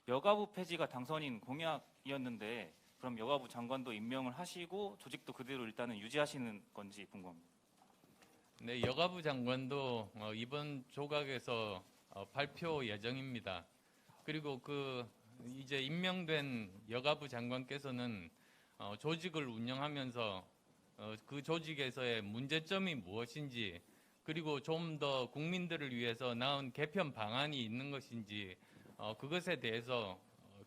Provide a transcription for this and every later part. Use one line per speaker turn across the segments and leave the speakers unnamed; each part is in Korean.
여가부 폐지가 당선인 공약이었는데 그럼 여가부 장관도 임명을 하시고 조직도 그대로 일단은 유지하시는 건지 궁금합니다.
네, 여가부 장관도 이번 조각에서 발표 예정입니다. 그리고 이제 임명된 여가부 장관께서는 조직을 운영하면서 그 조직에서의 문제점이 무엇인지, 그리고 좀 더 국민들을 위해서 나은 개편 방안이 있는 것인지 그것에 대해서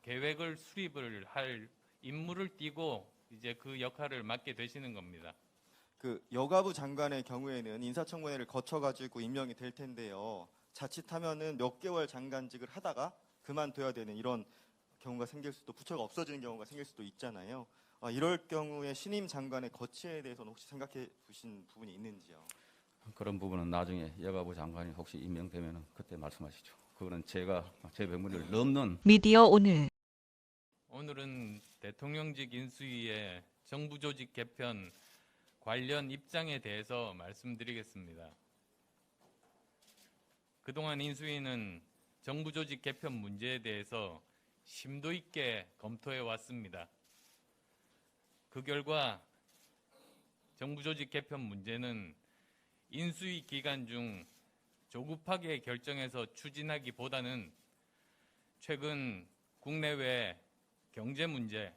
계획을 수립을 할 임무를 띠고 이제 그 역할을 맡게 되시는 겁니다.
그 여가부 장관의 경우에는 인사청문회를 거쳐가지고 임명이 될 텐데요. 자칫하면은 몇 개월 장관직을 하다가 그만둬야 되는 이런 경우가 생길 수도, 부처가 없어지는 경우가 생길 수도 있잖아요. 이럴 경우에 신임 장관의 거취에 대해서는 혹시 생각해 보신 부분이 있는지요?
그런 부분은 나중에 여가부 장관이 혹시 임명되면 그때 말씀하시죠. 그거는 제가 제 명분을 넘는
미디어 오늘
오늘은 대통령직 인수위의 정부 조직 개편 관련 입장에 대해서 말씀드리겠습니다. 그동안 인수위는 정부 조직 개편 문제에 대해서 심도 있게 검토해 왔습니다. 그 결과 정부 조직 개편 문제는 인수위 기간 중 조급하게 결정해서 추진하기보다는 최근 국내외 경제 문제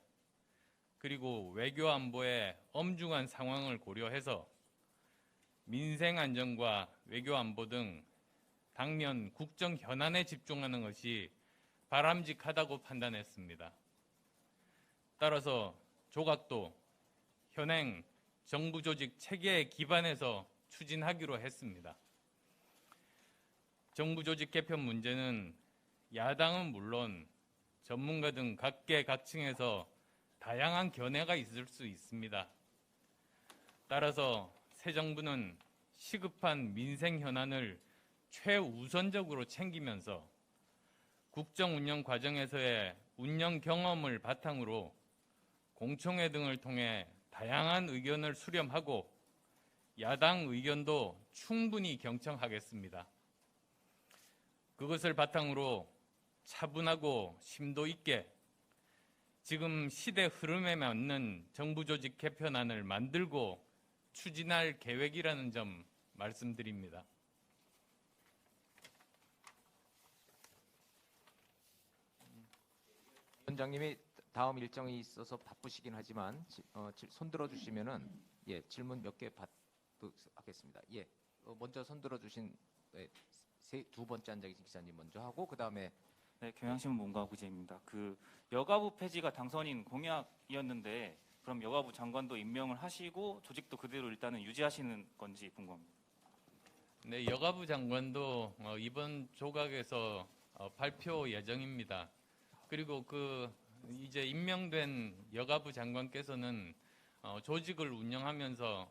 그리고 외교 안보의 엄중한 상황을 고려해서 민생 안정과 외교 안보 등 당면 국정 현안에 집중하는 것이 바람직하다고 판단했습니다. 따라서 조각도 현행 정부 조직 체계에 기반해서 추진하기로 했습니다. 정부 조직 개편 문제는 야당은 물론 전문가 등 각계각층에서 다양한 견해가 있을 수 있습니다. 따라서 새 정부는 시급한 민생 현안을 최우선적으로 챙기면서 국정 운영 과정에서의 운영 경험을 바탕으로 공청회 등을 통해 다양한 의견을 수렴하고 야당 의견도 충분히 경청하겠습니다. 그것을 바탕으로 차분하고 심도 있게 지금 시대 흐름에 맞는 정부 조직 개편안을 만들고 추진할 계획이라는 점 말씀드립니다.
원장님이 다음 일정이 있어서 바쁘시긴 하지만 손들어 주시면은 질문 몇 개 받도록 하겠습니다. 먼저 손들어 주신 두 번째 앉아 계신 기자님 먼저 하고 그다음에
네, 경향신문 문가구제입니다. 그 여가부 폐지가 당선인 공약이었는데 그럼 여가부 장관도 임명을 하시고 조직도 그대로 일단은 유지하시는 건지 궁금합니다.
네, 여가부 장관도 이번 조각에서 발표 예정입니다. 그리고 이제 임명된 여가부 장관께서는 조직을 운영하면서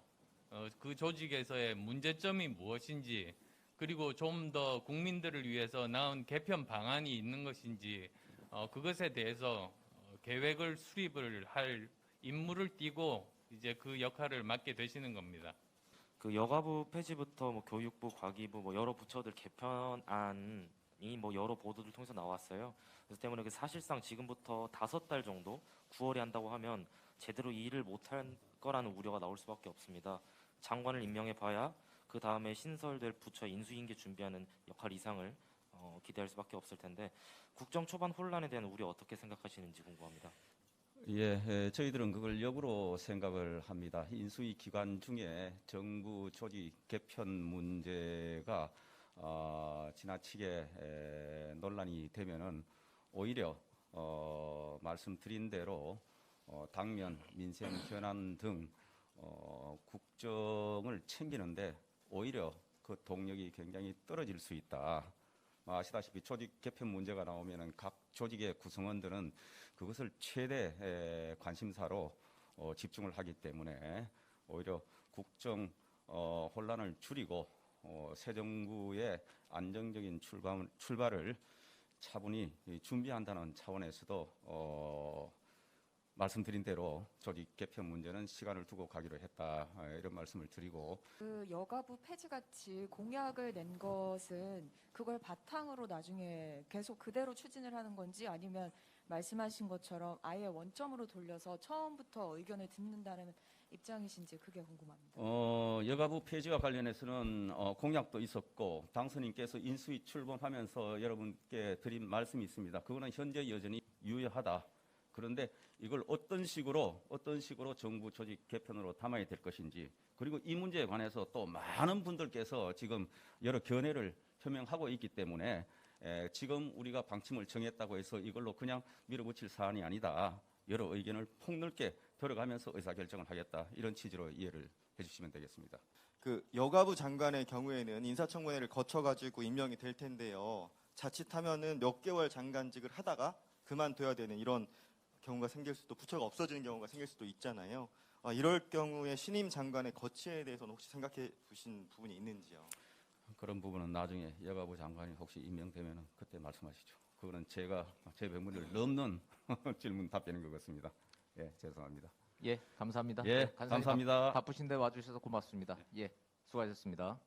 그 조직에서의 문제점이 무엇인지, 그리고 좀 더 국민들을 위해서 나은 개편 방안이 있는 것인지 그것에 대해서 계획을 수립을 할 임무를 띠고 이제 그 역할을 맡게 되시는 겁니다.
그 여가부 폐지부터 뭐 교육부, 과기부 뭐 여러 부처들 개편안이 뭐 여러 보도를 통해서 나왔어요. 그래서 때문에 사실상 지금부터 5달 정도 9월에 한다고 하면 제대로 일을 못할 거라는 우려가 나올 수밖에 없습니다. 장관을 임명해 봐야 그 다음에 신설될 부처 인수인계 준비하는 역할 이상을 기대할 수밖에 없을 텐데 국정 초반 혼란에 대한 우려 어떻게 생각하시는지 궁금합니다.
저희들은 그걸 역으로 생각을 합니다. 인수위 기간 중에 정부 조직 개편 문제가 지나치게 논란이 되면은 오히려 말씀드린 대로 당면 민생 현안 등 국정을 챙기는데 오히려 그 동력이 굉장히 떨어질 수 있다. 아시다시피 조직 개편 문제가 나오면은 각 조직의 구성원들은 그것을 최대 관심사로 집중을 하기 때문에 오히려 국정 혼란을 줄이고 새 정부의 안정적인 출발을 차분히 준비한다는 차원에서도 말씀드린 대로 조직 개편 문제는 시간을 두고 가기로 했다. 이런 말씀을 드리고
그 여가부 폐지같이 공약을 낸 것은 그걸 바탕으로 나중에 계속 그대로 추진을 하는 건지 아니면 말씀하신 것처럼 아예 원점으로 돌려서 처음부터 의견을 듣는다는 입장이신지 그게 궁금합니다.
여가부 폐지와 관련해서는 공약도 있었고 당선인께서 인수위 출범하면서 여러분께 드린 말씀이 있습니다. 그거는 현재 여전히 유효하다. 그런데 이걸 어떤 식으로 정부 조직 개편으로 담아야 될 것인지, 그리고 이 문제에 관해서 또 많은 분들께서 지금 여러 견해를 표명하고 있기 때문에 지금 우리가 방침을 정했다고 해서 이걸로 그냥 밀어붙일 사안이 아니다. 여러 의견을 폭넓게 들어가면서 의사결정을 하겠다. 이런 취지로 이해를 해주시면 되겠습니다.
그 여가부 장관의 경우에는 인사청문회를 거쳐가지고 임명이 될 텐데요. 자칫하면은 몇 개월 장관직을 하다가 그만둬야 되는 이런 경우가 생길 수도, 부처가 없어지는 경우가 생길 수도 있잖아요. 이럴 경우에 신임 장관의 거취에 대해서는 혹시 생각해 보신 부분이 있는지요?
그런 부분은 나중에 여가부 장관이 혹시 임명되면 그때 말씀하시죠. 그거는 제가 제 병문을 넘는 질문 답변인 것 같습니다. 예, 죄송합니다.
예, 감사합니다.
예,
간사님
감사합니다.
바쁘신데 와주셔서 고맙습니다. 예, 수고하셨습니다.